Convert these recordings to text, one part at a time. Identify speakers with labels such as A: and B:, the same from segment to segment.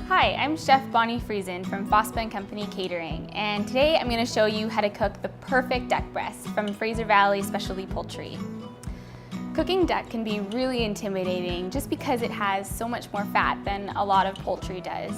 A: Hi, I'm Chef Bonnie Friesen from Fospa & Company Catering, and today I'm going to show you how to cook the perfect duck breast from Fraser Valley Specialty Poultry. Cooking duck can be really intimidating just because it has so much more fat than a lot of poultry does.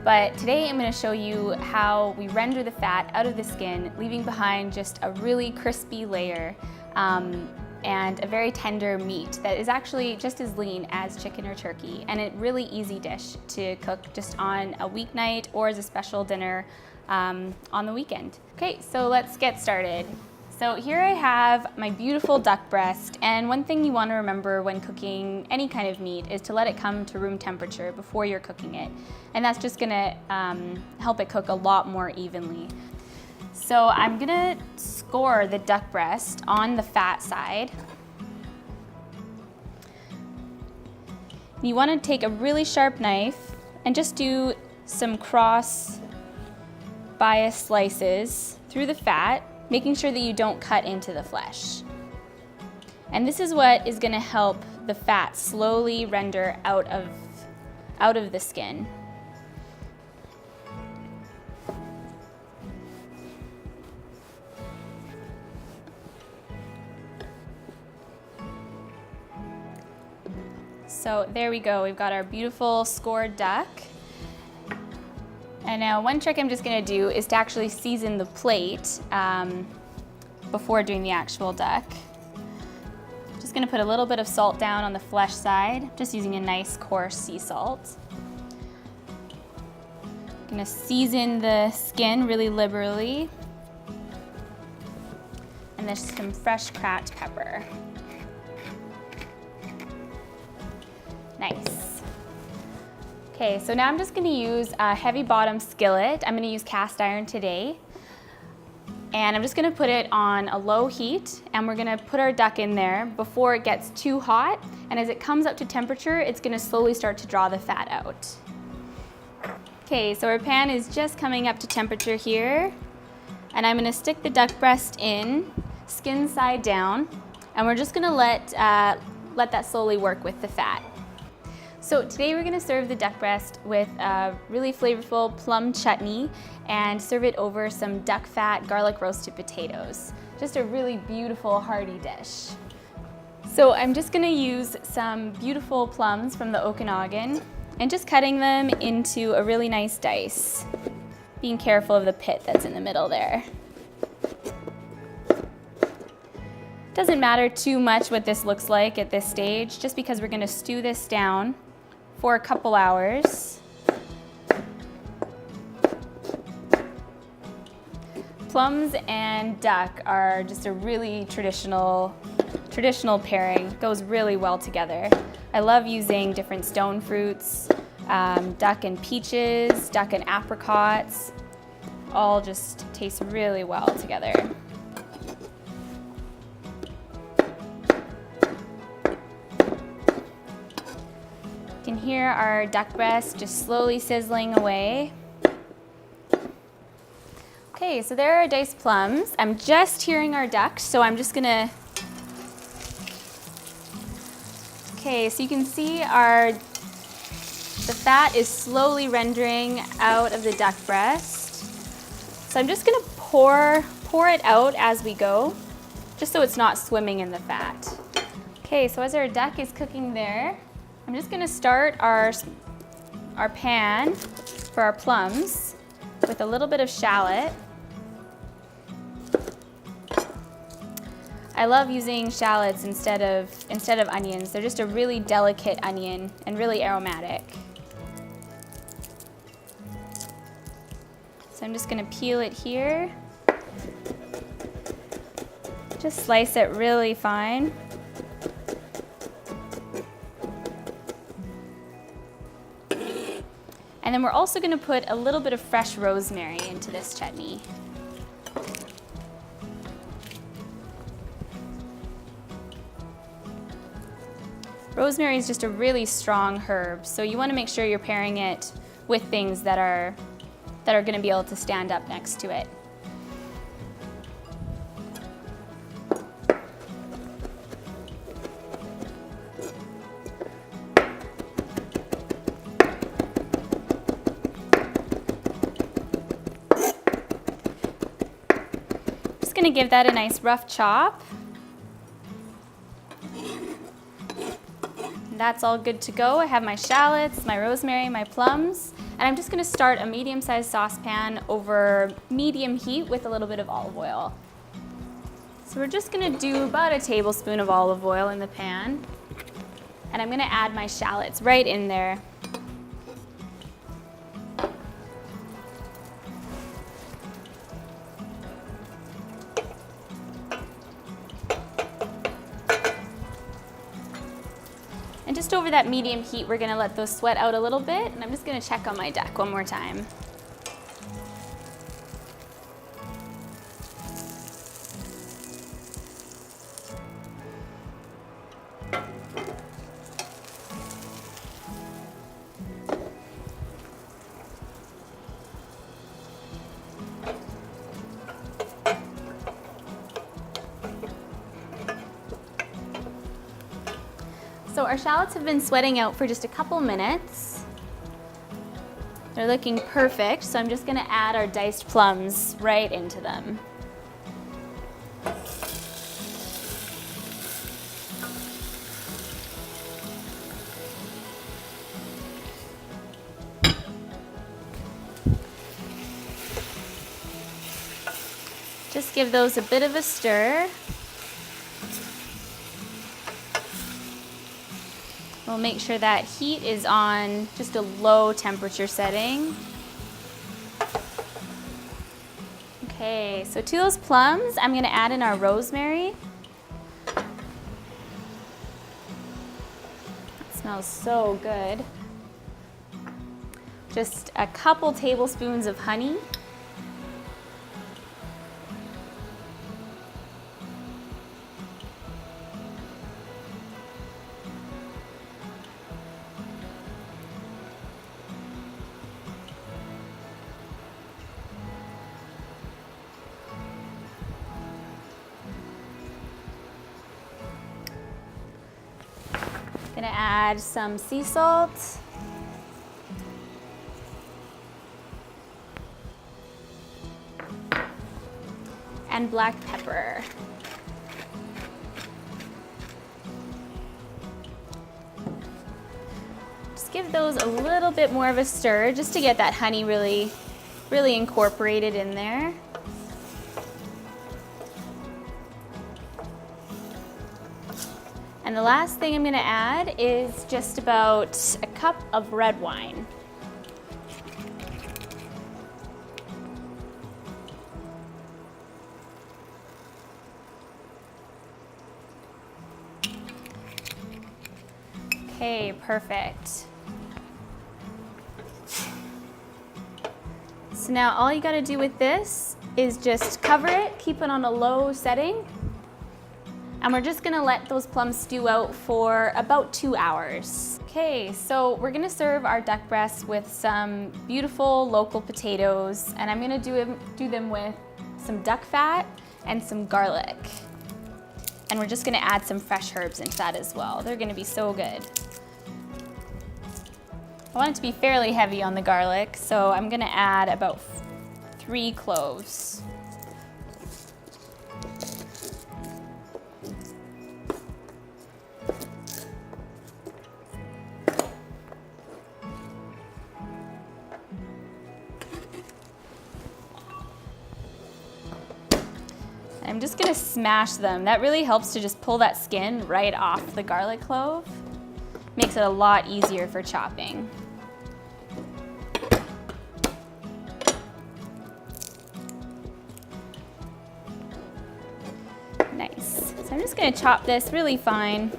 A: But today I'm going to show you how we render the fat out of the skin, leaving behind just a really crispy layer and a very tender meat that is actually just as lean as chicken or turkey, and a really easy dish to cook just on a weeknight or as a special dinner on the weekend. Okay, so let's get started. So here I have my beautiful duck breast, and one thing you want to remember when cooking any kind of meat is to let it come to room temperature before you're cooking it, and that's just going to help it cook a lot more evenly. So I'm gonna score the duck breast on the fat side. You want to take a really sharp knife and just do some cross bias slices through the fat, making sure that you don't cut into the flesh. And this is what is gonna help the fat slowly render out of the skin. So there we go, we've got our beautiful scored duck. And now one trick I'm just gonna do is to actually season the plate before doing the actual duck. Just gonna put a little bit of salt down on the flesh side, just using a nice coarse sea salt. Gonna season the skin really liberally. And there's some fresh cracked pepper. Nice. Okay, so now I'm just gonna use a heavy bottom skillet. I'm gonna use cast iron today. And I'm just gonna put it on a low heat, and we're gonna put our duck in there before it gets too hot. And as it comes up to temperature, it's gonna slowly start to draw the fat out. Okay, so our pan is just coming up to temperature here. And I'm gonna stick the duck breast in, skin side down, and we're just gonna let that slowly work with the fat. So today we're gonna serve the duck breast with a really flavorful plum chutney and serve it over some duck fat garlic roasted potatoes. Just a really beautiful hearty dish. So I'm just gonna use some beautiful plums from the Okanagan and just cutting them into a really nice dice, being careful of the pit that's in the middle there. Doesn't matter too much what this looks like at this stage, just because we're gonna stew this down for a couple hours. Plums and duck are just a really traditional pairing. Goes really well together. I love using different stone fruits, duck and peaches, duck and apricots. All just taste really well together. You can hear our duck breast just slowly sizzling away. Okay, so there are our diced plums. I'm just hearing our duck, so I'm just gonna... Okay, so you can see the fat is slowly rendering out of the duck breast. So I'm just gonna pour it out as we go, just so it's not swimming in the fat. Okay, so as our duck is cooking there, I'm just gonna start our pan for our plums with a little bit of shallot. I love using shallots instead of onions. They're just a really delicate onion and really aromatic. So I'm just gonna peel it here. Just slice it really fine. And then we're also gonna put a little bit of fresh rosemary into this chutney. Rosemary is just a really strong herb, so you want to make sure you're pairing it with things that are going to be able to stand up next to it. gonna give that a nice rough chop. And that's all good to go. I have my shallots, my rosemary, my plums, and I'm just gonna start a medium-sized saucepan over medium heat with a little bit of olive oil. So we're just gonna do about a tablespoon of olive oil in the pan, and I'm gonna add my shallots right in there. And just over that medium heat, we're gonna let those sweat out a little bit, and I'm just gonna check on my duck one more time. So our shallots have been sweating out for just a couple minutes. They're looking perfect, so I'm just gonna add our diced plums right into them. Just give those a bit of a stir. We'll make sure that heat is on just a low temperature setting. Okay, so to those plums, I'm gonna add in our rosemary. It smells so good. Just a couple tablespoons of honey. Gonna add some sea salt. And black pepper. Just give those a little bit more of a stir just to get that honey really incorporated in there. And the last thing I'm gonna add is just about a cup of red wine. Okay, perfect. So now all you gotta do with this is just cover it, keep it on a low setting, and we're just gonna let those plums stew out for about 2 hours. Okay, so we're gonna serve our duck breasts with some beautiful local potatoes, and I'm gonna do them with some duck fat and some garlic. And we're just gonna add some fresh herbs into that as well. They're gonna be so good. I want it to be fairly heavy on the garlic, so I'm gonna add about 3 cloves. I'm just gonna smash them. That really helps to just pull that skin right off the garlic clove. Makes it a lot easier for chopping. Nice. So I'm just gonna chop this really fine.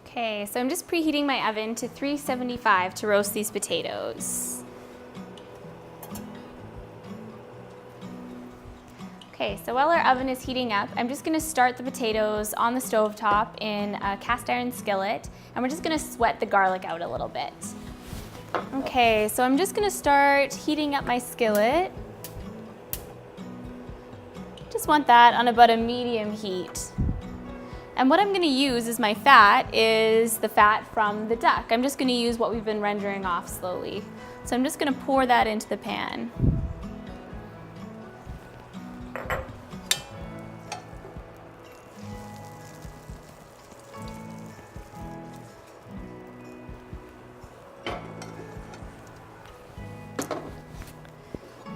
A: Okay, so I'm just preheating my oven to 375 to roast these potatoes. Okay, so while our oven is heating up, I'm just gonna start the potatoes on the stovetop in a cast iron skillet, and we're just gonna sweat the garlic out a little bit. Okay, so I'm just gonna start heating up my skillet. Just want that on about a medium heat. And what I'm going to use as my fat is the fat from the duck. I'm just going to use what we've been rendering off slowly. So I'm just going to pour that into the pan.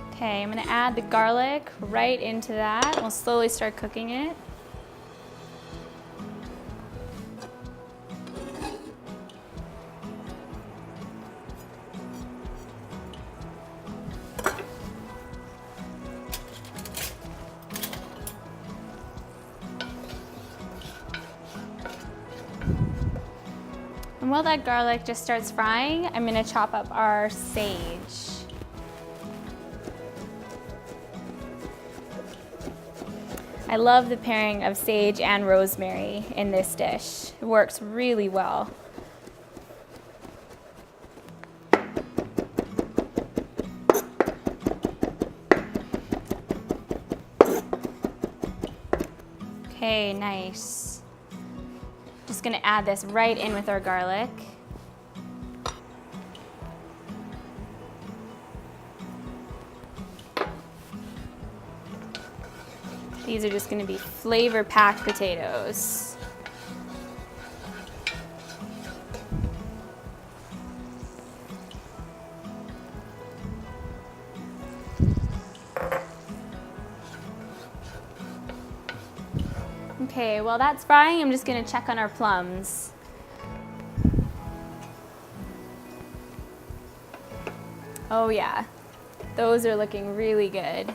A: Okay, I'm going to add the garlic right into that. We'll slowly start cooking it. And while that garlic just starts frying, I'm going to chop up our sage. I love the pairing of sage and rosemary in this dish. It works really well. Okay, nice. Just gonna add this right in with our garlic. These are just going to be flavor-packed potatoes. Okay, while that's frying, I'm just going to check on our plums. Oh yeah, those are looking really good.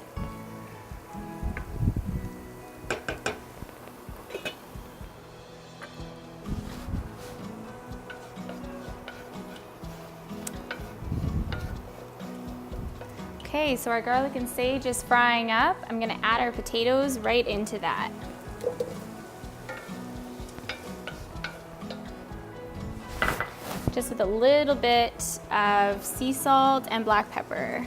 A: Okay, so our garlic and sage is frying up. I'm going to add our potatoes right into that. Just with a little bit of sea salt and black pepper.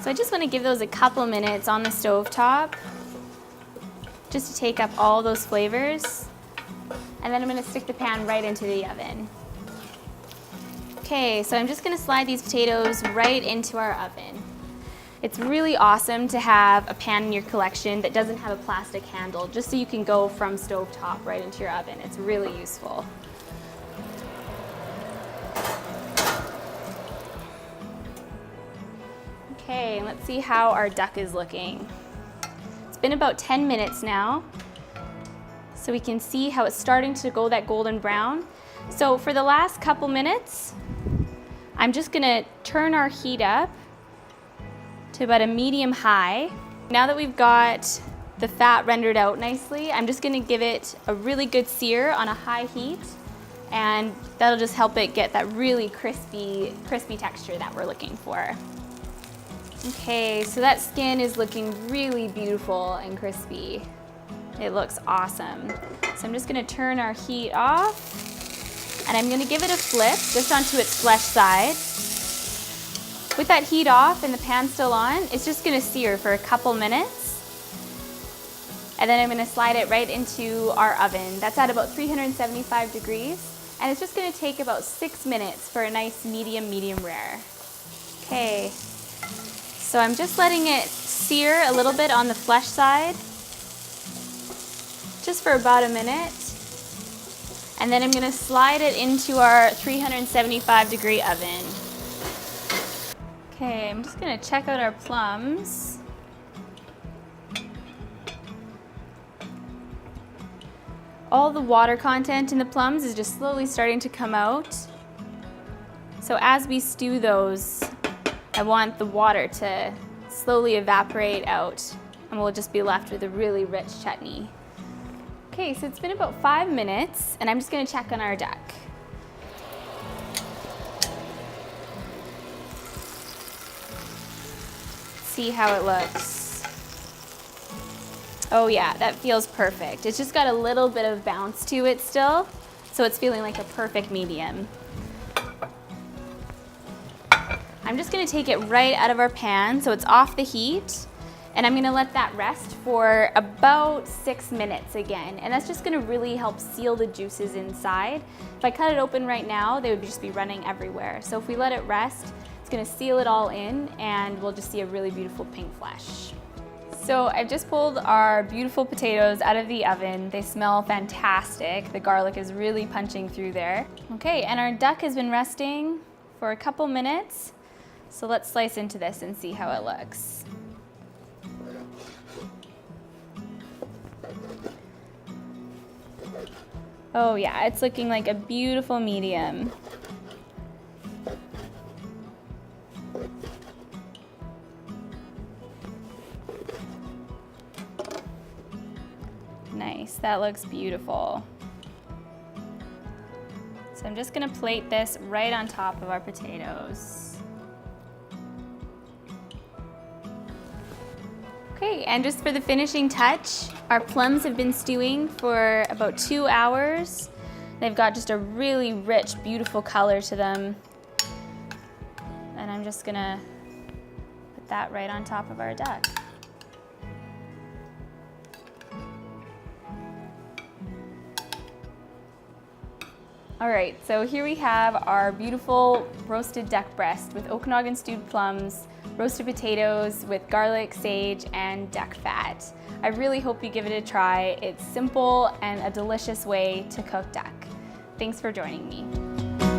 A: So I just want to give those a couple minutes on the stovetop, just to take up all those flavors. And then I'm going to stick the pan right into the oven. Okay, so I'm just going to slide these potatoes right into our oven. It's really awesome to have a pan in your collection that doesn't have a plastic handle, just so you can go from stovetop right into your oven. It's really useful. Okay, let's see how our duck is looking. It's been about 10 minutes now, so we can see how it's starting to go that golden brown. So for the last couple minutes, I'm just gonna turn our heat up to about a medium high. Now that we've got the fat rendered out nicely, I'm just gonna give it a really good sear on a high heat, and that'll just help it get that really crispy texture that we're looking for. Okay, so that skin is looking really beautiful and crispy. It looks awesome. So I'm just gonna turn our heat off, and I'm gonna give it a flip just onto its flesh side. With that heat off and the pan still on, it's just gonna sear for a couple minutes. And then I'm gonna slide it right into our oven. That's at about 375 degrees. And it's just gonna take about 6 minutes for a nice medium rare. Okay. So I'm just letting it sear a little bit on the flesh side, just for about a minute. And then I'm gonna slide it into our 375 degree oven. Okay, I'm just gonna check out our plums. All the water content in the plums is just slowly starting to come out. So as we stew those, I want the water to slowly evaporate out, and we'll just be left with a really rich chutney. Okay, so it's been about 5 minutes, and I'm just gonna check on our duck. See how it looks. Oh yeah, that feels perfect. It's just got a little bit of bounce to it still, so it's feeling like a perfect medium. I'm just gonna take it right out of our pan so it's off the heat, and I'm gonna let that rest for about 6 minutes again, and that's just gonna really help seal the juices inside. If I cut it open right now, they would just be running everywhere. So if we let it rest, it's gonna seal it all in, and we'll just see a really beautiful pink flesh. So I've just pulled our beautiful potatoes out of the oven. They smell fantastic. The garlic is really punching through there. Okay, and our duck has been resting for a couple minutes. So let's slice into this and see how it looks. Oh yeah, it's looking like a beautiful medium. Nice, that looks beautiful. So I'm just gonna plate this right on top of our potatoes. Okay, and just for the finishing touch, our plums have been stewing for about 2 hours. They've got just a really rich, beautiful color to them. And I'm just gonna put that right on top of our duck. All right, so here we have our beautiful roasted duck breast with Okanagan stewed plums, roasted potatoes with garlic, sage, and duck fat. I really hope you give it a try. It's simple and a delicious way to cook duck. Thanks for joining me.